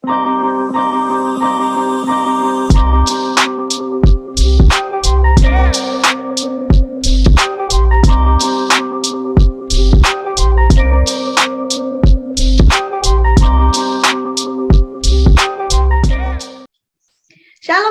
Shalom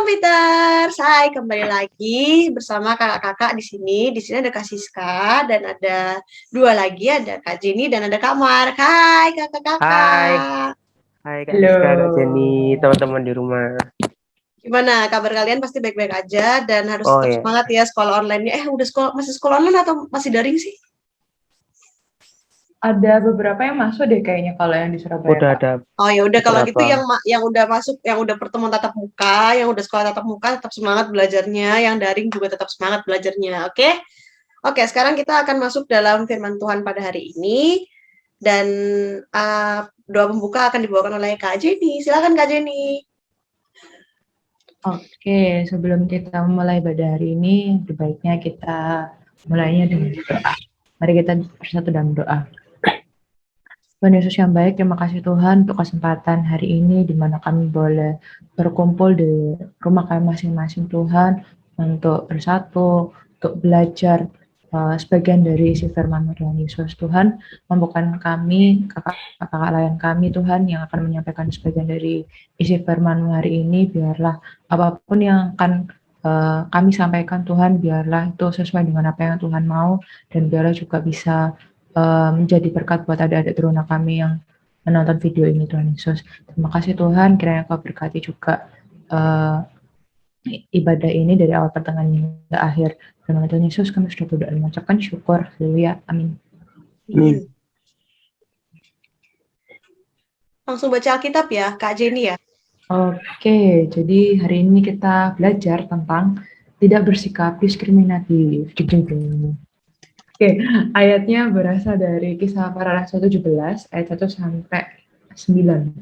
Peter, hai kembali lagi bersama kakak-kakak di sini. Di sini ada Kak Siska dan ada dua lagi, ada Kak Jenny dan ada Kak Mark. Hai Hai, kakak-kakak. hai Kak Siska, Kak Jenny, Halo. teman-teman di rumah. Gimana kabar kalian? Pasti baik-baik aja dan harus Oh tetap ya, semangat ya sekolah online-nya. Udah masih sekolah online atau masih daring sih? Ada beberapa yang masuk deh kayaknya kalau yang di Surabaya, udah Kak. ada Oh ya udah kalau gitu beberapa. yang udah masuk, yang udah pertemuan tatap muka, yang udah sekolah tatap muka tetap semangat belajarnya, yang daring juga tetap semangat belajarnya. Oke? Oke, sekarang kita akan masuk dalam firman Tuhan pada hari ini. Dan doa pembuka akan dibawakan oleh Kak Jenny. Silakan Kak Jenny. Oke, sebelum kita memulai ibadah hari ini, lebih baiknya kita mulainya dengan doa. Mari kita bersatu dalam doa. Tuhan Yesus yang baik, terima kasih Tuhan untuk kesempatan hari ini di mana kami boleh berkumpul di rumah kami masing-masing Tuhan untuk bersatu, untuk belajar sebagian dari isi firman Tuhan Yesus. Tuhan, mampukan kami, kakak-kakak layan kami Tuhan yang akan menyampaikan sebagian dari isi firman hari ini, biarlah apapun yang akan kami sampaikan Tuhan, biarlah itu sesuai dengan apa yang Tuhan mau, dan biarlah juga bisa menjadi berkat buat adik-adik teruna kami yang menonton video ini Tuhan Yesus. Terima kasih Tuhan, kiranya Kau berkati juga ibadah ini dari awal pertengahan hingga akhir. Dalam nama Tuhan Yesus kami sudah berdoa dan mengucapkan syukur. Haleluya. Amin. Langsung baca Alkitab ya, Kak Jenny ya. Oke, jadi hari ini kita belajar tentang tidak bersikap diskriminatif. Oke, ayatnya berasal dari Kisah Para Rasul 17 ayat 1 sampai 9.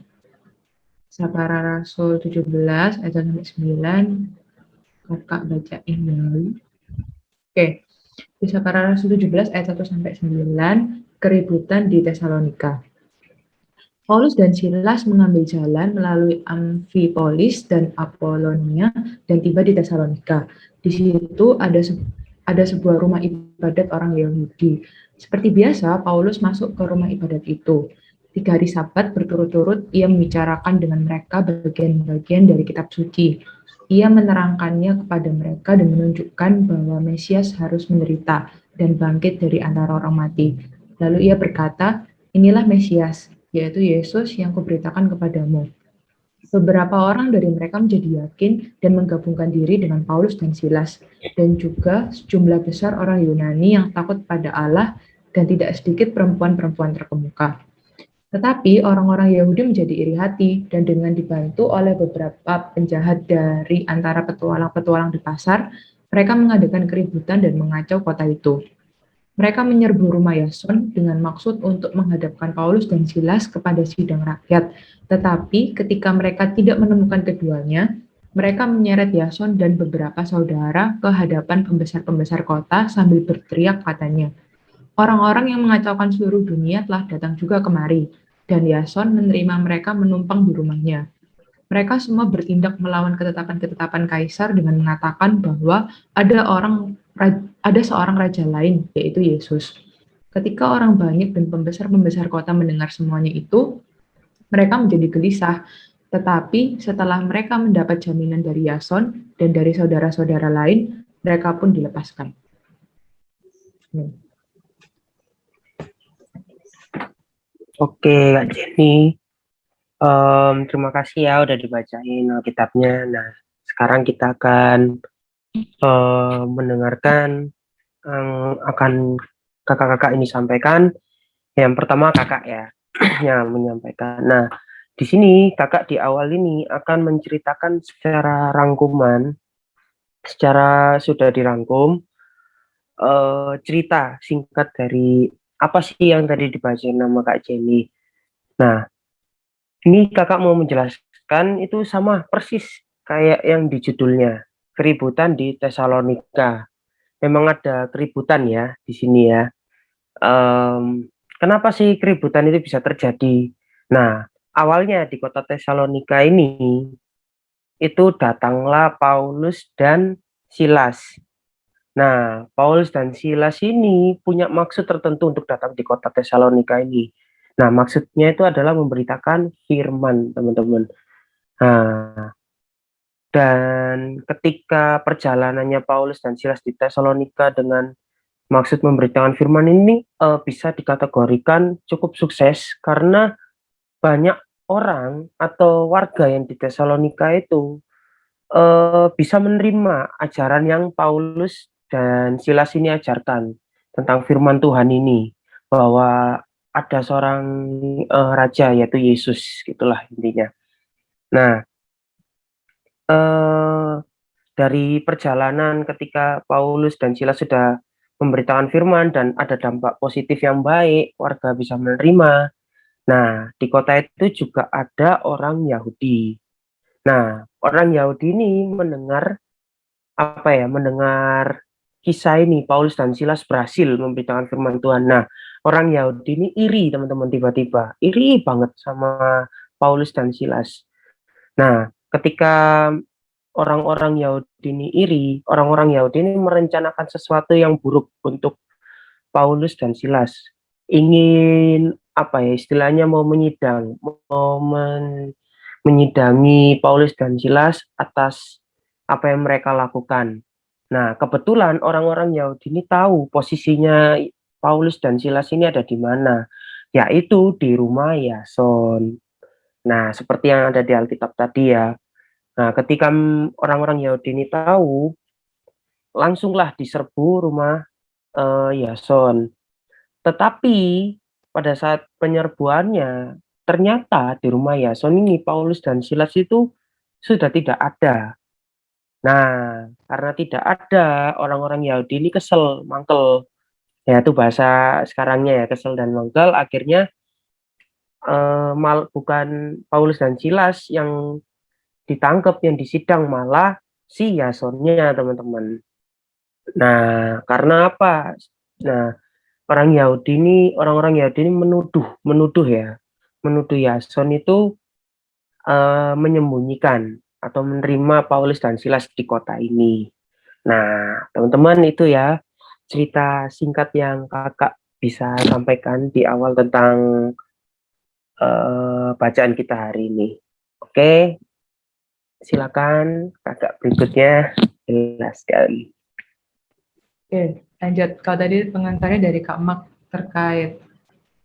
Kisah Para Rasul 17 ayat 1 sampai 9. Kakak bacain dulu. Oke. Kisah Para Rasul 17 ayat 1 sampai 9, keributan di Tesalonika. Paulus dan Silas mengambil jalan melalui Amfipolis dan Apolonia dan tiba di Tesalonika. Di situ ada sebuah rumah ibadat orang Yahudi. Seperti biasa, Paulus masuk ke rumah ibadat itu. 3 hari Sabat berturut-turut ia membicarakan dengan mereka bagian-bagian dari kitab suci. Ia menerangkannya kepada mereka dan menunjukkan bahwa Mesias harus menderita dan bangkit dari antara orang mati. Lalu ia berkata, inilah Mesias, yaitu Yesus yang kuberitakan kepadamu. Beberapa orang dari mereka menjadi yakin dan menggabungkan diri dengan Paulus dan Silas, dan juga sejumlah besar orang Yunani yang takut pada Allah dan tidak sedikit perempuan-perempuan terkemuka. Tetapi orang-orang Yahudi menjadi iri hati dan dengan dibantu oleh beberapa penjahat dari antara petualang-petualang di pasar, mereka mengadakan keributan dan mengacau kota itu. Mereka menyerbu rumah Yason dengan maksud untuk menghadapkan Paulus dan Silas kepada sidang rakyat. Tetapi ketika mereka tidak menemukan keduanya, mereka menyeret Yason dan beberapa saudara ke hadapan pembesar-pembesar kota sambil berteriak katanya, orang-orang yang mengacaukan seluruh dunia telah datang juga kemari, dan Yason menerima mereka menumpang di rumahnya. Mereka semua bertindak melawan ketetapan-ketetapan kaisar dengan mengatakan bahwa ada seorang raja lain, yaitu Yesus. Ketika orang banyak dan pembesar-pembesar kota mendengar semuanya itu, mereka menjadi gelisah. Tetapi setelah mereka mendapat jaminan dari Yason dan dari saudara-saudara lain, mereka pun dilepaskan. Oke, Kak Jenny. Terima kasih ya udah dibacain Alkitabnya. Nah, sekarang kita akan mendengarkan akan kakak-kakak ini sampaikan. Yang pertama kakak ya yang menyampaikan. Nah, di sini kakak di awal ini akan menceritakan secara rangkuman, secara sudah dirangkum cerita singkat dari apa sih yang tadi dibacain nama Kak Jenny. Nah, ini kakak mau menjelaskan itu sama persis kayak yang di judulnya, keributan di Tesalonika. Memang ada keributan ya di sini ya. Kenapa sih keributan itu bisa terjadi? Nah, awalnya di kota Tesalonika ini, itu datanglah Paulus dan Silas. Nah, Paulus dan Silas ini punya maksud tertentu untuk datang di kota Tesalonika ini. Nah, maksudnya itu adalah memberitakan firman, teman-teman. Nah, dan ketika perjalanannya Paulus dan Silas di Tesalonika dengan maksud memberitakan firman ini bisa dikategorikan cukup sukses karena banyak orang atau warga yang di Tesalonika itu bisa menerima ajaran yang Paulus dan Silas ini ajarkan tentang firman Tuhan ini, bahwa ada seorang raja yaitu Yesus, gitulah intinya. Nah, eh, dari perjalanan ketika Paulus dan Silas sudah memberitakan firman dan ada dampak positif yang baik, warga bisa menerima. Nah, di kota itu juga ada orang Yahudi. Nah, orang Yahudi ini mendengar kisah ini, Paulus dan Silas berhasil memberitakan firman Tuhan. Nah, orang Yahudi ini iri, teman-teman, tiba-tiba iri banget sama Paulus dan Silas. Nah, ketika orang-orang Yahudi ini iri, orang-orang Yahudi ini merencanakan sesuatu yang buruk untuk Paulus dan Silas. Ingin istilahnya mau menyidang, menyidangi Paulus dan Silas atas apa yang mereka lakukan. Nah, kebetulan orang-orang Yahudi ini tahu posisinya Paulus dan Silas ini ada di mana, yaitu di rumah Yason. Nah, seperti yang ada di Alkitab tadi ya. Nah, ketika orang-orang Yahudi ini tahu, langsunglah diserbu rumah Yason. Tetapi pada saat penyerbuannya, ternyata di rumah Yason ini Paulus dan Silas itu sudah tidak ada. Nah, karena tidak ada, orang-orang Yahudi ini kesel, mangkel. Ya, itu bahasa sekarangnya ya, kesel dan mangkel. Akhirnya bukan Paulus dan Silas yang ditangkap, yang disidang, malah si Yasonnya, teman-teman. Nah, karena apa? Nah, orang-orang Yahudi ini menuduh Yason itu menyembunyikan atau menerima Paulus dan Silas di kota ini. Nah, teman-teman, itu ya cerita singkat yang kakak bisa sampaikan di awal tentang bacaan kita hari ini. Oke, silakan kakak berikutnya jelaskan. Oke, lanjut. Kalau tadi pengantarnya dari Kak Mak terkait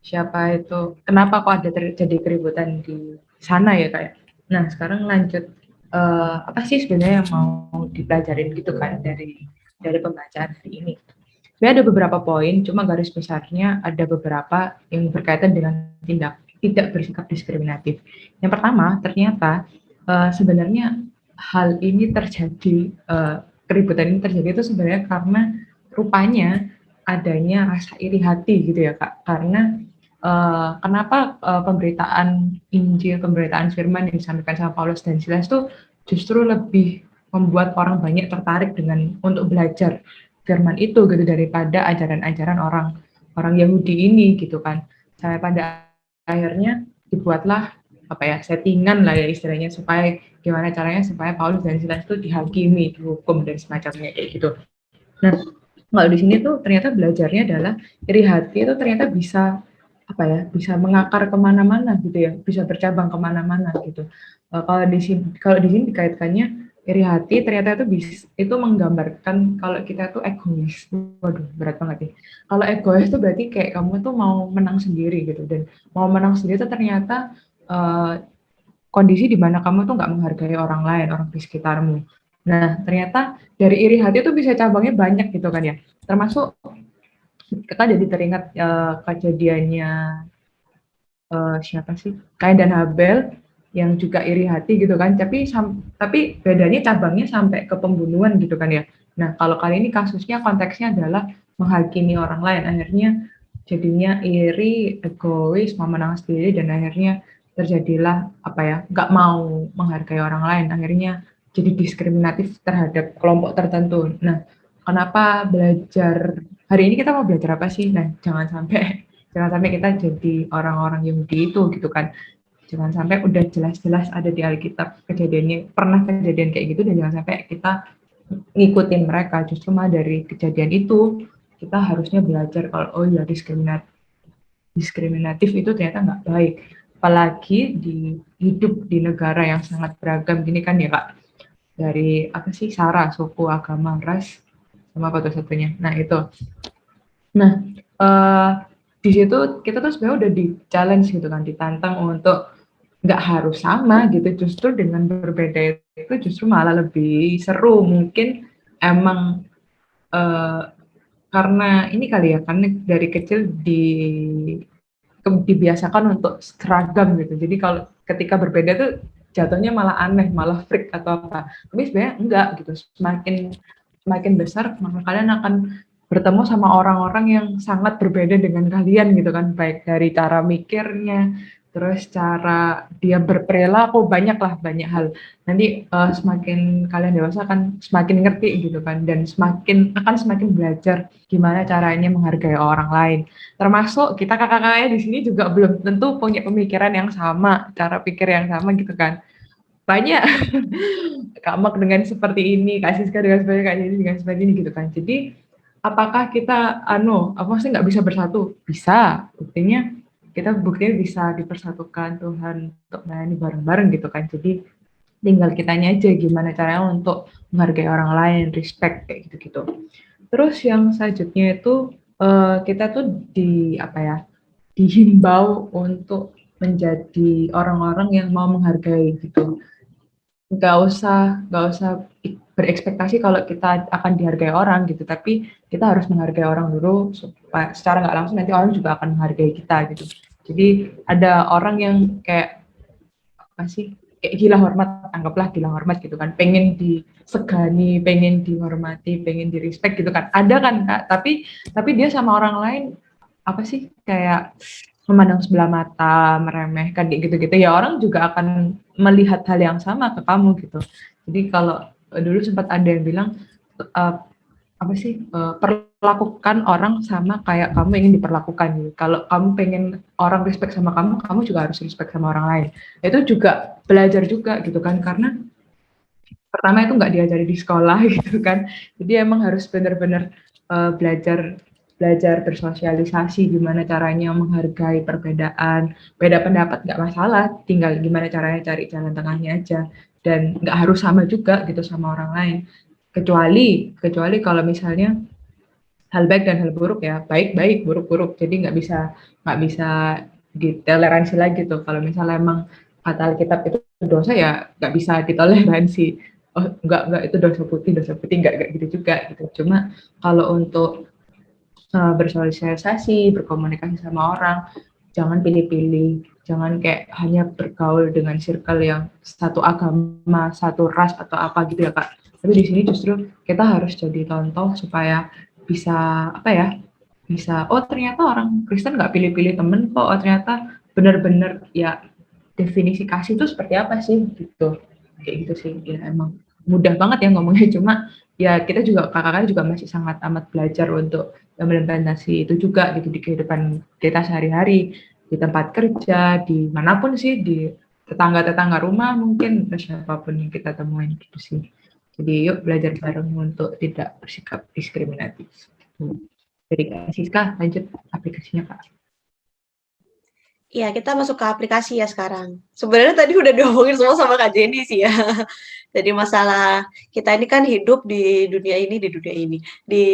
siapa itu, kenapa kok ada terjadi keributan di sana ya Kak ya? Nah, sekarang lanjut. Apa sih sebenarnya yang mau dipelajarin gitu kan dari pembacaan hari ini? Sebenarnya ada beberapa poin, cuma garis besarnya ada beberapa yang berkaitan dengan tidak bersikap diskriminatif. Yang pertama, ternyata sebenarnya hal ini terjadi, keributan ini terjadi itu sebenarnya karena rupanya adanya rasa iri hati gitu ya Kak. Karena kenapa pemberitaan Injil, pemberitaan firman yang disampaikan sama Paulus dan Silas itu justru lebih membuat orang banyak tertarik untuk belajar firman itu gitu daripada ajaran-ajaran orang Yahudi ini gitu kan. Sampai pada akhirnya dibuatlah settingan lah ya istilahnya supaya gimana caranya supaya Paulus dan Silas itu dihakimi, dihukum dan semacamnya kayak gitu. Nah, kalau di sini tuh ternyata belajarnya adalah iri hati itu ternyata bisa bisa mengakar kemana-mana gitu ya, bisa bercabang kemana-mana gitu. Kalau di sini dikaitkannya iri hati ternyata itu menggambarkan kalau kita tuh egois. Waduh, berat banget nih. Kalau egois tuh berarti kayak kamu tuh mau menang sendiri gitu, dan mau menang sendiri itu ternyata kondisi di mana kamu tuh nggak menghargai orang lain, orang di sekitarmu. Nah, ternyata dari iri hati itu bisa cabangnya banyak gitu kan ya. Termasuk kita jadi teringat kejadiannya siapa sih? Kain dan Habel yang juga iri hati gitu kan. Tapi bedanya cabangnya sampai ke pembunuhan gitu kan ya. Nah, kalau kali ini kasusnya konteksnya adalah menghakimi orang lain. Akhirnya jadinya iri, egois, mau menang sendiri, dan akhirnya terjadilah nggak mau menghargai orang lain. Akhirnya jadi diskriminatif terhadap kelompok tertentu. Nah, kenapa hari ini kita mau belajar apa sih? Nah, jangan sampai kita jadi orang-orang Yahudi itu gitu kan. Jangan sampai udah jelas-jelas ada di Alkitab kejadiannya, pernah kejadian kayak gitu, dan jangan sampai kita ngikutin mereka. Justru malah dari kejadian itu kita harusnya belajar kalau oh ya diskriminatif itu ternyata nggak baik. Apalagi hidup di negara yang sangat beragam gini kan ya Kak. Dari apa sih, sara, suku, agama, ras, sama apa tuh satunya. Nah itu. Nah, di situ kita tuh sebenarnya udah di-challenge gitu kan, ditantang untuk nggak harus sama gitu, justru dengan berbeda itu justru malah lebih seru. Mungkin emang karena ini kali ya, karena dari kecil dibiasakan untuk seragam gitu. Jadi kalau ketika berbeda tuh jatuhnya malah aneh, malah freak atau apa. Tapi sebenarnya enggak gitu. Semakin besar, maka kalian akan bertemu sama orang-orang yang sangat berbeda dengan kalian gitu kan, baik dari cara mikirnya, terus cara dia berperilaku, banyak hal. Nanti semakin kalian dewasa akan semakin ngerti gitu kan, dan semakin belajar gimana caranya menghargai orang lain. Termasuk kita kakak-kakaknya di sini juga belum tentu punya pemikiran yang sama, cara pikir yang sama gitu kan. Banyak Kak Mak dengan seperti ini, Kak Siska dengan seperti Kak Jenny dengan seperti ini gitu kan. Jadi apakah kita apa sih nggak bisa bersatu? Bisa. Buktinya bisa dipersatukan Tuhan untuk melayani bareng-bareng gitu kan. Jadi tinggal kitanya aja gimana caranya untuk menghargai orang lain, respect kayak gitu-gitu. Terus yang selanjutnya itu kita tuh dihimbau untuk menjadi orang-orang yang mau menghargai gitu. Nggak usah berekspektasi kalau kita akan dihargai orang gitu, tapi kita harus menghargai orang dulu supaya secara nggak langsung nanti orang juga akan menghargai kita gitu. Jadi ada orang yang kayak apa sih, kayak gila hormat, anggaplah gila hormat gitu kan, pengen disegani, pengen dihormati, pengen di respect gitu kan, ada kan Kak, tapi dia sama orang lain apa sih, kayak memandang sebelah mata, meremehkan kayak gitu-gitu, ya orang juga akan melihat hal yang sama ke kamu gitu. Jadi kalau dulu sempat ada yang bilang apa sih, perlakukan orang sama kayak kamu ingin diperlakukan gitu. Kalau kamu pengen orang respect sama kamu, kamu juga harus respect sama orang lain. Itu juga belajar juga gitu kan, karena pertama itu nggak diajari di sekolah gitu kan. Jadi emang harus benar-benar belajar bersosialisasi, gimana caranya menghargai perbedaan. Beda pendapat nggak masalah, tinggal gimana caranya cari jalan tengahnya aja. Dan nggak harus sama juga gitu sama orang lain. Kecuali kalau misalnya hal baik dan hal buruk ya, baik buruk jadi nggak bisa ditoleransi lagi tuh. Kalau misalnya emang kata Alkitab itu dosa ya nggak bisa ditoleransi. Oh nggak itu dosa putih nggak gitu juga gitu. Cuma kalau untuk bersosialisasi, berkomunikasi sama orang, jangan pilih-pilih, jangan kayak hanya bergaul dengan circle yang satu agama, satu ras atau apa gitu ya Kak. Tapi di sini justru kita harus jadi contoh supaya bisa oh ternyata orang Kristen nggak pilih-pilih temen kok, oh ternyata benar-benar ya definisi kasih itu seperti apa sih gitu, kayak gitu sih. Ya emang mudah banget ya ngomongnya, cuma ya kita juga kakak-kakak juga masih sangat amat belajar untuk implementasi itu juga gitu di kehidupan kita sehari-hari, di tempat kerja, di manapun sih, di tetangga-tetangga rumah mungkin, siapapun yang kita temuin gitu sih. Jadi yuk belajar bareng untuk tidak bersikap diskriminatif. Dari Kak Siska, lanjut aplikasinya Kak. Iya, kita masuk ke aplikasi ya sekarang. Sebenarnya tadi udah diomongin semua sama Kak Jenny sih ya. Jadi masalah kita ini kan hidup di dunia ini, di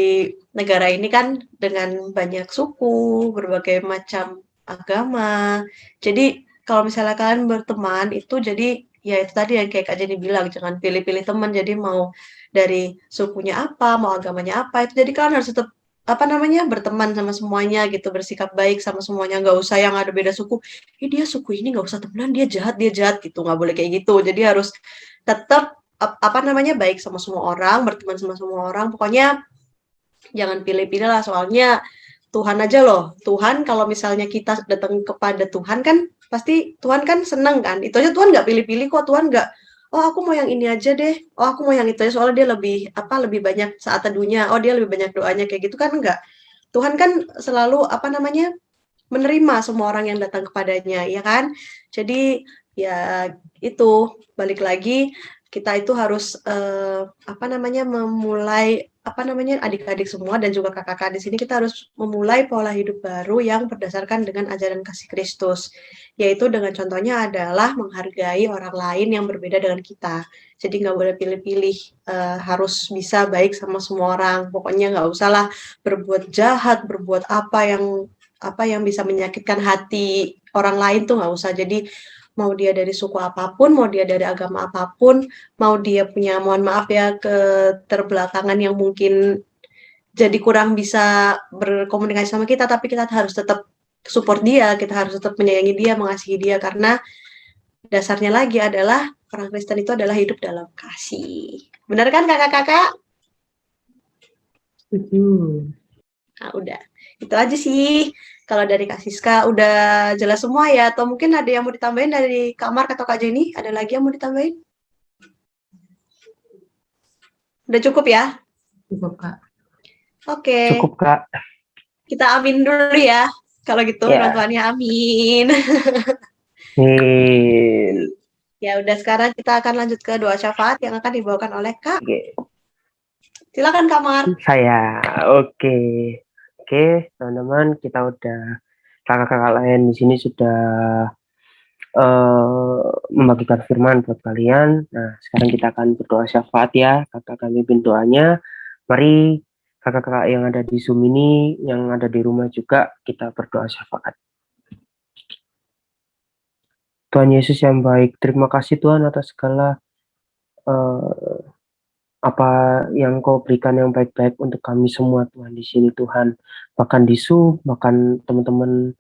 negara ini kan dengan banyak suku, berbagai macam agama. Jadi kalau misalnya kalian berteman itu jadi ya itu tadi yang kayak Kak Jenny bilang, jangan pilih-pilih teman. Jadi mau dari sukunya apa, mau agamanya apa, itu jadi kalian harus tetap berteman sama semuanya gitu, bersikap baik sama semuanya, nggak usah yang ada beda suku, dia suku ini nggak usah temenan, dia jahat gitu, nggak boleh kayak gitu. Jadi harus tetap baik sama semua orang, berteman sama semua orang, pokoknya jangan pilih-pilih lah, soalnya Tuhan aja loh, Tuhan kalau misalnya kita datang kepada Tuhan kan pasti Tuhan kan seneng kan, itu aja Tuhan nggak pilih-pilih kok, Tuhan nggak oh aku mau yang ini aja deh, oh aku mau yang itu aja soalnya dia lebih banyak saat teduhnya, oh dia lebih banyak doanya kayak gitu kan, enggak. Tuhan kan selalu menerima semua orang yang datang kepadanya, ya kan? Jadi ya itu balik lagi kita itu harus memulai adik-adik semua dan juga kakak-kakak di sini kita harus memulai pola hidup baru yang berdasarkan dengan ajaran kasih Kristus, yaitu dengan contohnya adalah menghargai orang lain yang berbeda dengan kita. Jadi nggak boleh pilih-pilih, harus bisa baik sama semua orang. Pokoknya nggak usah lah berbuat jahat, berbuat apa yang bisa menyakitkan hati orang lain tuh nggak usah. Jadi mau dia dari suku apapun, mau dia dari agama apapun, mau dia punya, mohon maaf ya, keterbelakangan yang mungkin jadi kurang bisa berkomunikasi sama kita, tapi kita harus tetap support dia, kita harus tetap menyayangi dia, mengasihi dia, karena dasarnya lagi adalah orang Kristen itu adalah hidup dalam kasih. Benar kan kakak-kakak? Setuju. Nah, udah. Itu aja sih. Kalau dari Kak Siska udah jelas semua ya, atau mungkin ada yang mau ditambahin dari Kak Mark atau Kak Jenny? Ada lagi yang mau ditambahin? Udah cukup ya? Cukup, Kak. Oke. Cukup, Kak. Kita amin dulu ya. Kalau gitu, Ya. Tuhannya amin. Amin. Ya udah, sekarang kita akan lanjut ke doa syafaat yang akan dibawakan oleh Kak. Oke. Silakan Kak Mark. Saya. Oke. Oke, teman-teman, kita udah kakak-kakak lain di sini sudah membagikan firman buat kalian. Nah, sekarang kita akan berdoa syafaat ya. Kakak kami pimpin doanya. Mari kakak-kakak yang ada di Zoom ini, yang ada di rumah juga, kita berdoa syafaat. Tuhan Yesus yang baik, terima kasih Tuhan atas segala apa yang Kau berikan yang baik-baik untuk kami semua Tuhan di sini Tuhan. Bahkan di Zoom, bahkan teman-teman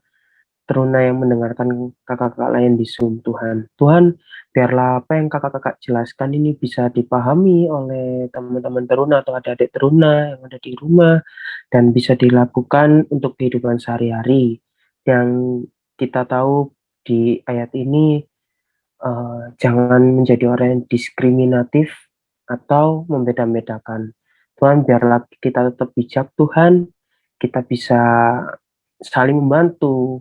teruna yang mendengarkan kakak-kakak lain di Zoom Tuhan. Tuhan, biarlah apa yang kakak-kakak jelaskan ini bisa dipahami oleh teman-teman teruna atau adik-adik teruna yang ada di rumah dan bisa dilakukan untuk kehidupan sehari-hari. Yang kita tahu di ayat ini jangan menjadi orang yang diskriminatif atau membeda-bedakan. Tuhan, biarlah kita tetap bijak Tuhan, kita bisa saling membantu,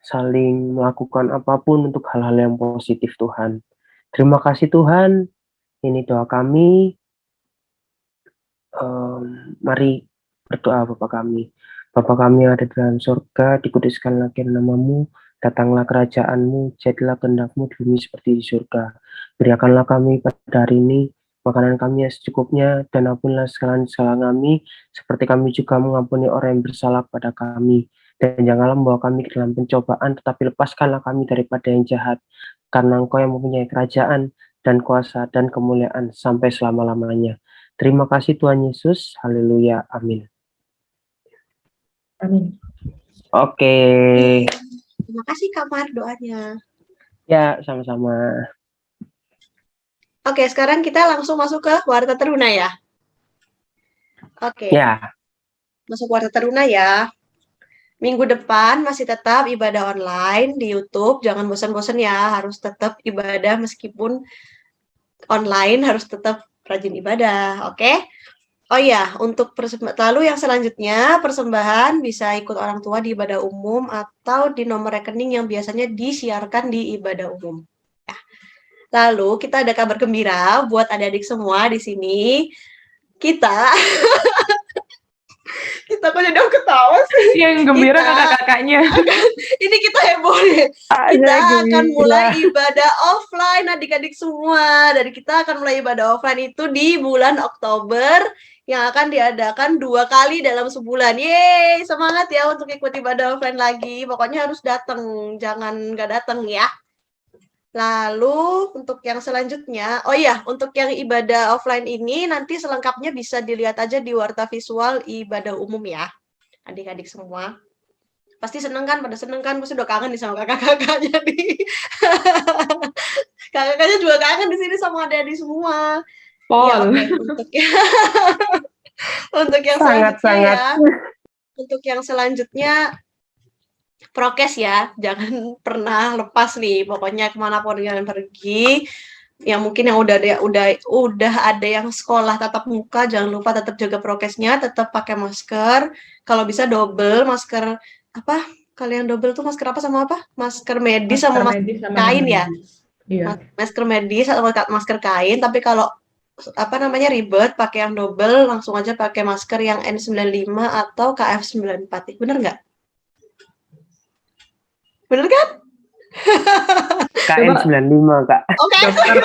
saling melakukan apapun untuk hal-hal yang positif Tuhan. Terima kasih Tuhan, ini doa kami. Mari berdoa Bapa kami. Bapa kami yang ada dalam surga, dikuduskanlah namamu, datanglah kerajaanmu, jadilah kehendak-mu di bumi seperti di surga. Berikanlah kami pada hari ini makanan kami yang secukupnya, dan ampunilah segala kesalahan kami, seperti kami juga mengampuni orang yang bersalah pada kami. Dan janganlah membawa kami ke dalam pencobaan, tetapi lepaskanlah kami daripada yang jahat, karena Engkau yang mempunyai kerajaan, dan kuasa, dan kemuliaan sampai selama-lamanya. Terima kasih Tuhan Yesus, haleluya, amin. Amin. Oke. Terima kasih Kak Mark doanya. Ya, sama-sama. Oke, sekarang kita langsung masuk ke Warta Teruna ya. Oke. Ya. Masuk Warta Teruna ya. Minggu depan masih tetap ibadah online di YouTube. Jangan bosan-bosan ya, harus tetap ibadah meskipun online, harus tetap rajin ibadah, oke? Oh iya, untuk lalu yang selanjutnya, persembahan bisa ikut orang tua di ibadah umum atau di nomor rekening yang biasanya disiarkan di ibadah umum. Ya. Lalu kita ada kabar gembira buat adik-adik semua di sini. Kita kok jadi ketawa sih. Yang gembira kakak-kakaknya. Ini kita heboh nih. Kita akan mulai ibadah offline adik-adik semua. Dan kita akan mulai ibadah offline itu di bulan Oktober yang akan diadakan 2 kali dalam sebulan. Yeay, semangat ya untuk ikut ibadah offline lagi. Pokoknya harus datang, jangan nggak datang ya. Lalu untuk yang selanjutnya, oh iya, untuk yang ibadah offline ini nanti selengkapnya bisa dilihat aja di Warta Visual ibadah umum ya, adik-adik semua. Pasti seneng kan, pada seneng kan, pasti udah kangen nih sama kakak-kakaknya nih. Kakak-kakaknya juga kangen di sini sama adik-adik semua. Ya, oke. Untuk yang selanjutnya ya, untuk yang selanjutnya prokes ya, jangan pernah lepas nih, pokoknya kemanapun kalian pergi, yang mungkin yang udah ada yang sekolah tatap muka, jangan lupa tetap jaga prokesnya, tetap pakai masker, kalau bisa double masker Kalau yang double tuh masker apa sama apa? Masker medis Masker sama masker medis sama kain ya? non-medis. Iya. Masker medis atau masker kain, tapi kalau apa namanya ribet pakai yang double, langsung aja pakai masker yang N95 atau KF94. Bener nggak? Bener kan? Coba KN95 Kak. Oke, dokter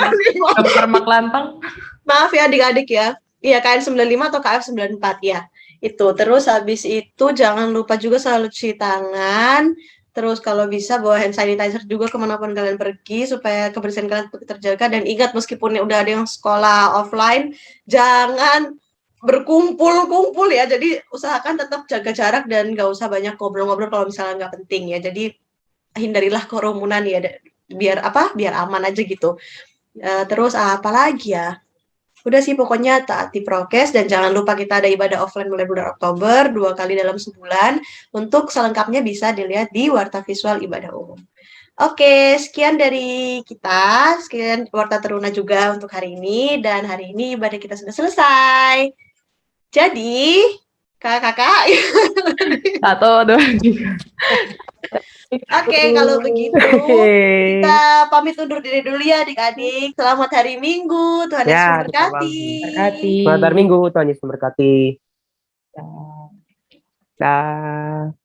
dokter Maklantang. maaf ya adik-adik ya. Iya, KN95 atau KF94 ya. Itu. Terus habis itu jangan lupa juga selalu cuci tangan. Terus kalau bisa bawa hand sanitizer juga kemanapun kalian pergi supaya kebersihan kalian tetap terjaga. Dan ingat meskipun udah ada yang sekolah offline, jangan berkumpul-kumpul ya. Jadi usahakan tetap jaga jarak dan nggak usah banyak ngobrol-ngobrol kalau misalnya nggak penting ya. Jadi hindarilah kerumunan ya, biar aman aja gitu. Terus apa lagi ya? Udah sih pokoknya taati prokes dan jangan lupa kita ada ibadah offline mulai bulan Oktober 2 kali dalam sebulan. Untuk selengkapnya bisa dilihat di Warta Visual Ibadah Umum. Oke, sekian dari kita. Sekian Warta Teruna juga untuk hari ini. Dan hari ini ibadah kita sudah selesai. Jadi, kakak-kakak. 1, 2, 3. Oke, kalau begitu kita pamit undur diri dulu ya adik-adik. Selamat hari Minggu. Tuhan Yesus Ya, memberkati. Berkati. selamat hari Minggu, Tuhan Yesus memberkati. Ya. Dah.